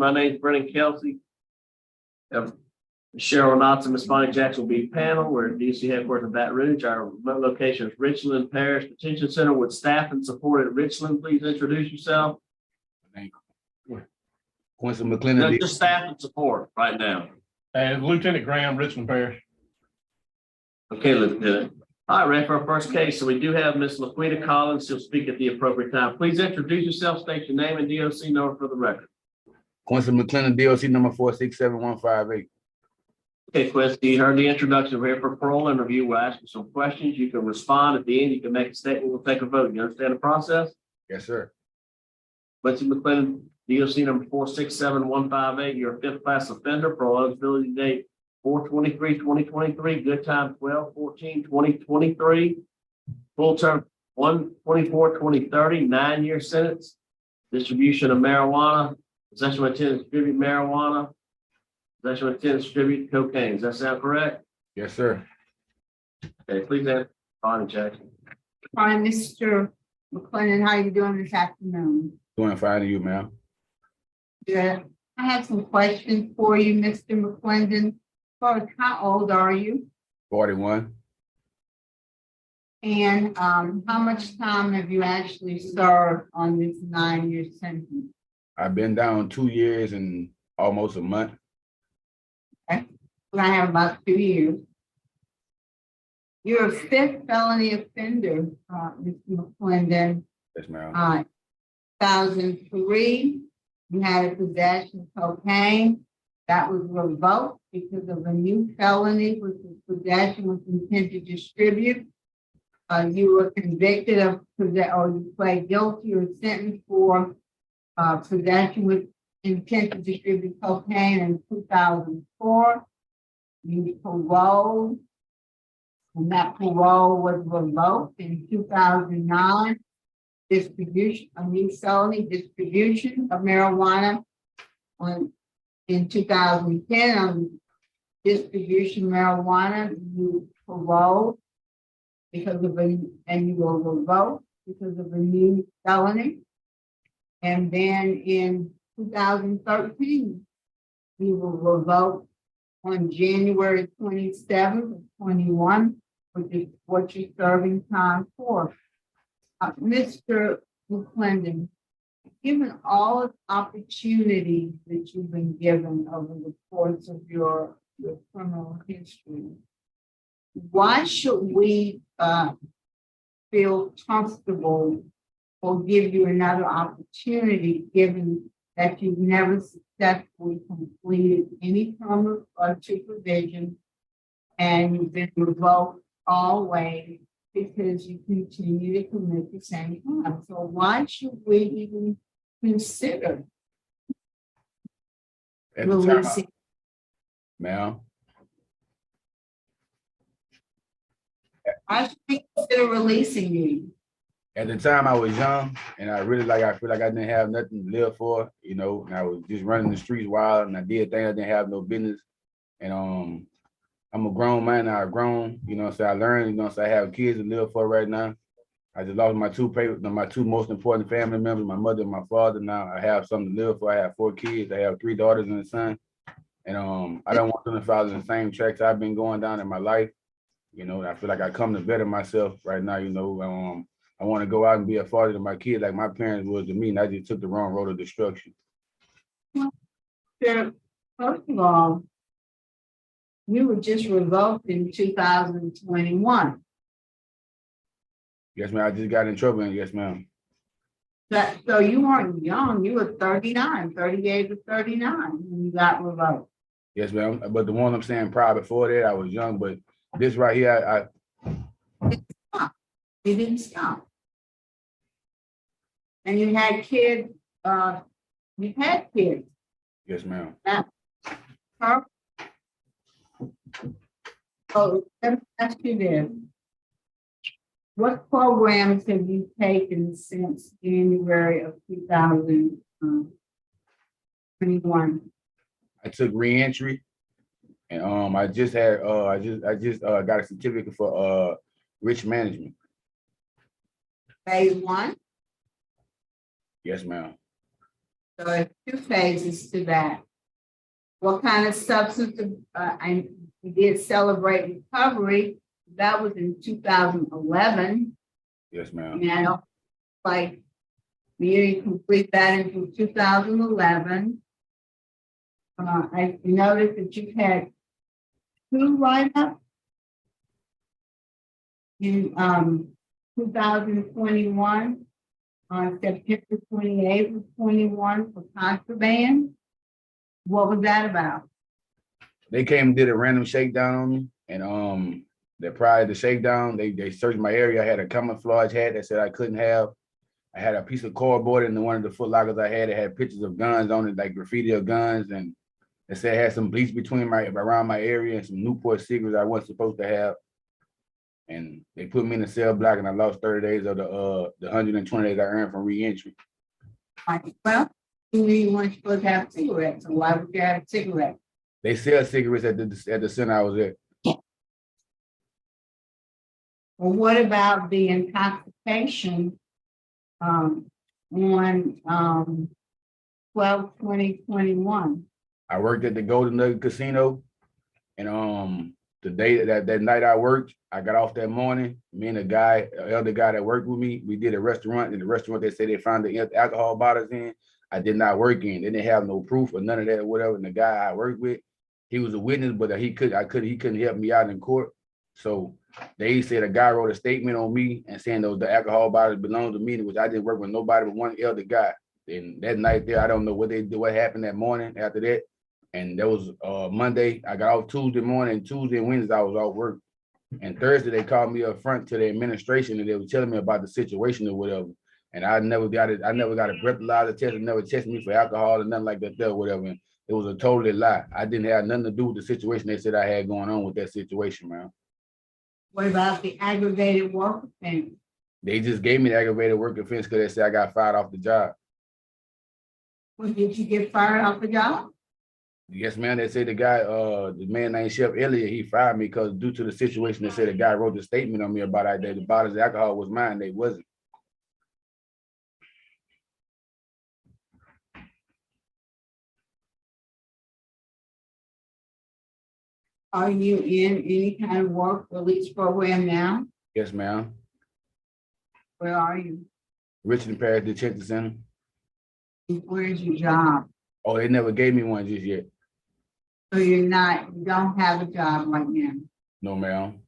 My name is Brennan Kelsey. Cheryl Knotts and Ms. Bonnie Jackson will be panel. We're at DC headquarters in Baton Rouge. Our remote location is Richland Parish Detention Center with staff and support at Richland. Please introduce yourself. Quincy McClendon No, DOC. just staff and support right now. And Lieutenant Graham, Richland Parish. Okay, Lieutenant. All right, ready for our first case. So we do have Ms. Laquita Collins. She'll speak at the appropriate time. Please introduce yourself, state your name and DOC number for the record. Quincy McClendon DOC number 467158. Okay, Quincy, you heard the introduction. We're here for parole interview. We'll ask you some questions. You can respond at the end. You can make a statement. We'll take a vote. You understand the process? Yes, sir. Quincy McClendon, DOC number 467158. You're a fifth class offender. Parole eligibility date 4/23/2023. Good time 12/14/2023. Full term 1/24/2030. 9-year sentence. Distribution of marijuana. Possession with intent to distribute marijuana. Possession with intent to distribute cocaine. Does that sound correct? Yes, sir. Okay, please answer. Bonnie Jackson. Hi, Mr. McClendon. How you doing this afternoon? Doing fine to you, ma'am. Good. I have some questions for you, Mr. McClendon. First, how old are you? 41. And how much time have you actually served on this 9-year sentence? I've been down 2 years and almost a month. I have about 2 years. You're a fifth felony offender, Mr. McClendon. Yes, ma'am. 2003, you had a possession of cocaine. That was revoked because of a new felony, which was possession with intent to distribute. You were convicted of, or you pled guilty or sentenced for possession with intent to distribute cocaine in 2004. You paroled, and that parole was revoked in 2009. Distribution, a new felony distribution of marijuana in 2010 on distribution of marijuana, you paroled because of and you were revoked because of a new felony. And then in 2013, you were revoked on January 27th of 21, which is what you're serving time for. Mr. McClendon, given all the opportunities that you've been given over the course of your criminal history, why should we feel comfortable or give you another opportunity, given that you've never successfully completed any term of supervision and you've been revoked always because you continue to commit the same crime? So why should we even consider At the time, releasing? ma'am. Why should we consider releasing you? At the time I was young and I feel like I didn't have nothing to live for, you know, and I was just running the streets wild and I did things I didn't have no business. And I'm a grown man now. I've grown, you know, so I learned, you know, so I have kids to live for right now. I just lost my two most important family members, my mother and my father. Now I have something to live for. I have 4 kids. I have 3 daughters and a son. And I don't want them to follow the same tracks I've been going down in my life. You know, I feel like I come to better myself right now, you know. I want to go out and be a father to my kids like my parents was to me, and I just took the wrong road of destruction. First of all, you were just revoked in 2021. Yes, ma'am. I just got in trouble. And yes, ma'am. So you weren't young, you were 38 to 39 when you got revoked. Yes, ma'am. But the one I'm saying prior before that, I was young. But this right here, You didn't stop. And you had kids, you had kids. yes, ma'am. Huh? So let me ask you this. What programs have you taken since January of 2021? I took reentry, and I just got a certificate for risk management. Phase 1? Yes, ma'am. So it's two phases to that. What kind of substance, and we did celebrate recovery, that was in 2011. Yes, ma'am. And I don't, like, we didn't complete that until 2011. I noticed that you had 2 write-ups in 2021, on September 28th of 21 for contraband. What was that about? They came and did a random shakedown on me, and that prior to the shakedown, they searched my area. I had a camouflage hat that said I couldn't have. I had a piece of cardboard in one of the foot lockers I had. It had pictures of guns on it, like graffiti of guns, and it said it had some bleach around my area and some Newport cigarettes I wasn't supposed to have. And they put me in a cell block, and I lost 30 days of the 120 days I earned from reentry. Well, you knew you weren't supposed to have cigarettes, so why would you have a cigarette? They sell cigarettes at the center I was at. Well, what about the intoxication on 12/20/21? I worked at the Golden Nugget Casino, and the day that night I worked, I got off that morning. Me and the elder guy that worked with me, we did a restaurant. In the restaurant, they said they found the alcohol bottles in. I did not work in. They didn't have no proof or none of that, or whatever. And the guy I worked with, he was a witness, but he couldn't help me out in court. So they said a guy wrote a statement on me and saying those the alcohol bottles belonged to me, which I didn't work with nobody but one elder guy. And that night there, I don't know what happened that morning after that. And that was Monday. I got off Tuesday morning. Tuesday and Wednesday, I was off work. And Thursday, they called me up front to the administration, and they were telling me about the situation or whatever. And I never got a breathalyzer test, and never tested me for alcohol or nothing like that or whatever. And it was a totally lie. I didn't have nothing to do with the situation they said I had going on with that situation, man. What about the aggravated work offense? They just gave me the aggravated work offense because they said I got fired off the job. Well, did you get fired off the job? Yes, man. They said the man named Chef Elliott, he fired me because due to the situation, they said the guy wrote the statement on me about that the bottles of alcohol was mine. They wasn't. Are you in any kind of work release program now? Yes, ma'am. Where are you? Richmond Parish Detention Center. Where's your job? Oh, they never gave me one just yet. So you don't have a job right now. No, ma'am.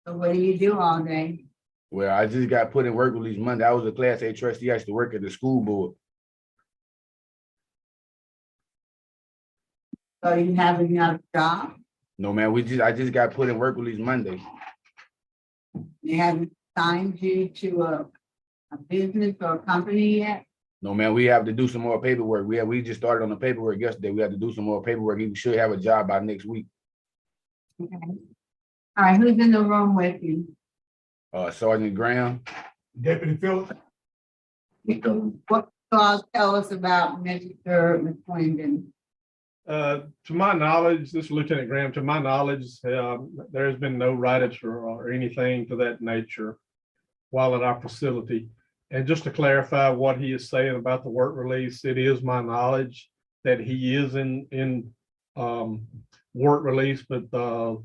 So what do you do all day? Well, I just got put in work release Monday. I was a Class A trustee. I used to work at the school board. So you have another job? No, man. I just got put in work release Monday. They haven't signed you to a business or a company yet? No, man. We have to do some more paperwork. We just started on the paperwork yesterday. We have to do some more paperwork. We should have a job by next week. Okay. All right, who's in the room with you? Sergeant Graham. Deputy Phillips. What tell us about Mr. McClendon? To my knowledge, this is Lieutenant Graham, to my knowledge, there has been no write-ups or anything to that nature while at our facility. And just to clarify what he is saying about the work release, it is my knowledge that he is in work release, but the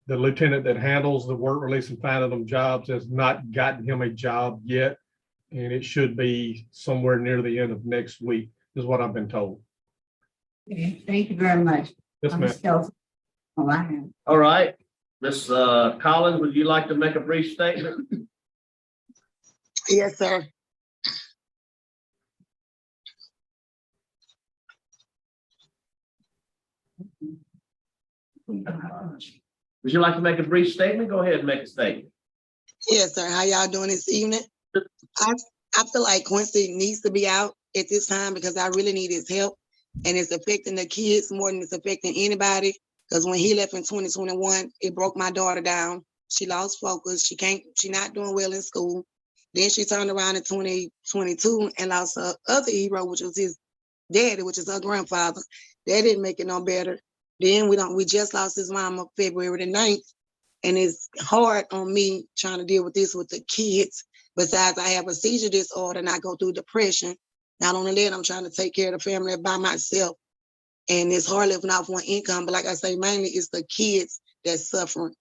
lieutenant that handles the work release and finding them jobs has not gotten him a job yet. And it should be somewhere near the end of next week, is what I've been told. Okay, thank you very much. Yes, ma'am. All right, Ms. Collins, would you like to make a brief statement? Yes, sir. Would you like to make a brief statement? Go ahead and make a statement. Yes, sir. How y'all doing this evening? I feel like Quincy needs to be out at this time because I really need his help. And it's affecting the kids more than it's affecting anybody. Because when he left in 2021, it broke my daughter down. She lost focus. She not doing well in school. Then she turned around in 2022 and lost her other hero, which was his daddy, which is her grandfather. That didn't make it no better. Then we just lost his mama February the 9th. And it's hard on me trying to deal with this with the kids. Besides, I have a seizure disorder and I go through depression. Not only that, I'm trying to take care of the family by myself. And it's hard living off one income, but like I say, mainly it's the kids that's suffering.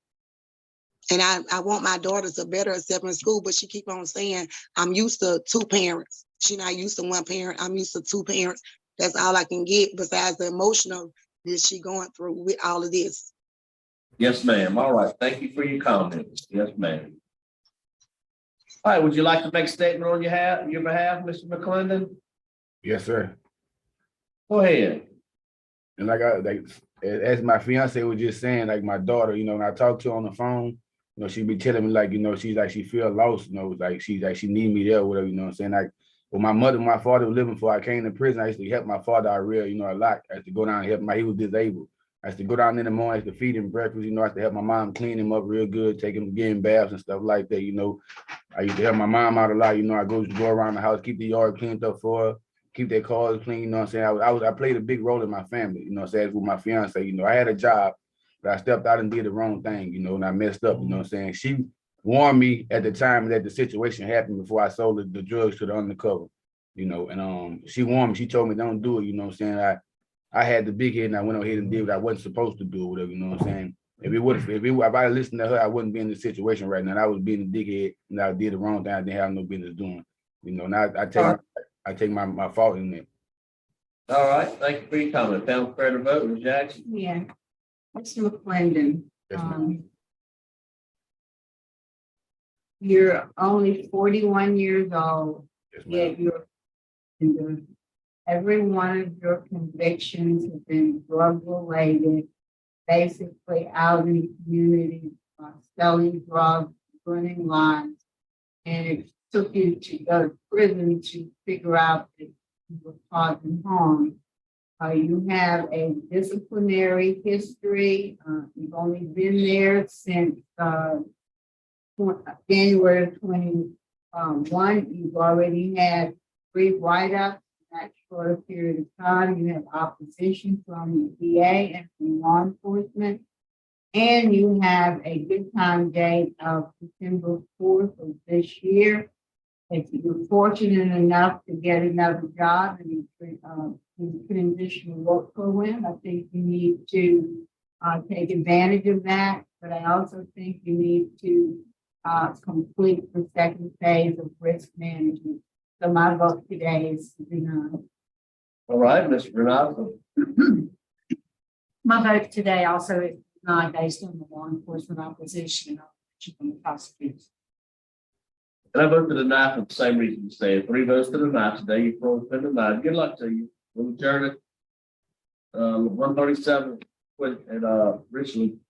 And I want my daughter to better herself in school, but she keep on saying, I'm used to two parents. She not used to one parent. I'm used to two parents. That's all I can get besides the emotional that she going through with all of this. Yes, ma'am. All right. Thank you for your comments. Yes, ma'am. All right. Would you like to make a statement on your behalf, Mr. McClendon? Yes, sir. Go ahead. And as my fiance was just saying, like my daughter, you know, when I talk to her on the phone, you know, she be telling me like, you know, she's like she feel lost, you know, like she need me there, or whatever, you know what I'm saying? Like when my father was living for, I came to prison, I used to help my father out real, you know, a lot. I used to go down and help him, he was disabled. I used to go down in the morning, I used to feed him breakfast, you know, I used to help my mom clean him up real good, take him getting baths and stuff like that, you know. I used to help my mom out a lot, you know, I go around the house, keep the yard cleaned up for her, keep their cars clean, you know what I'm saying? I played a big role in my family, you know what I'm saying, with my fiance, you know, I had a job, but I stepped out and did the wrong thing, you know, and I messed up, you know what I'm saying? She warned me at the time that the situation happened before I sold the drugs to the undercover, you know, and she warned me, she told me don't do it, you know what I'm saying? I had the big head and I went ahead and did what I wasn't supposed to do, whatever, you know what I'm saying? If I listened to her, I wouldn't be in this situation right now. And I was being a dickhead and I did the wrong thing I didn't have no business doing, you know, and I take my fault in it. All right. Thank you for your comment. Found fair to vote, Ms. Jackson. Yeah. Mr. McClendon, Yes, ma'am. you're only 41 years old, Yes, yet ma'am. every one of your convictions have been drug related, basically out in the community, selling drugs, running lines, and it took you to go to prison to figure out that you were causing harm. You have a disciplinary history. You've only been there since January of 21. You've already had 3 write-ups in that short period of time. You have opposition from the VA and from law enforcement. And you have a good time date of December 4th of this year. If you're fortunate enough to get another job in the transitional work program, I think you need to take advantage of that. But I also think you need to complete the second phase of risk management. So my vote today is denied. All right, Mr. Renato. My vote today also is not based on the law enforcement opposition from the prosecutors. And I vote to deny for the same reason you say. 3 votes to deny today. Your parole has been denied. Good luck to you. We'll adjourn it. 137 at Richland.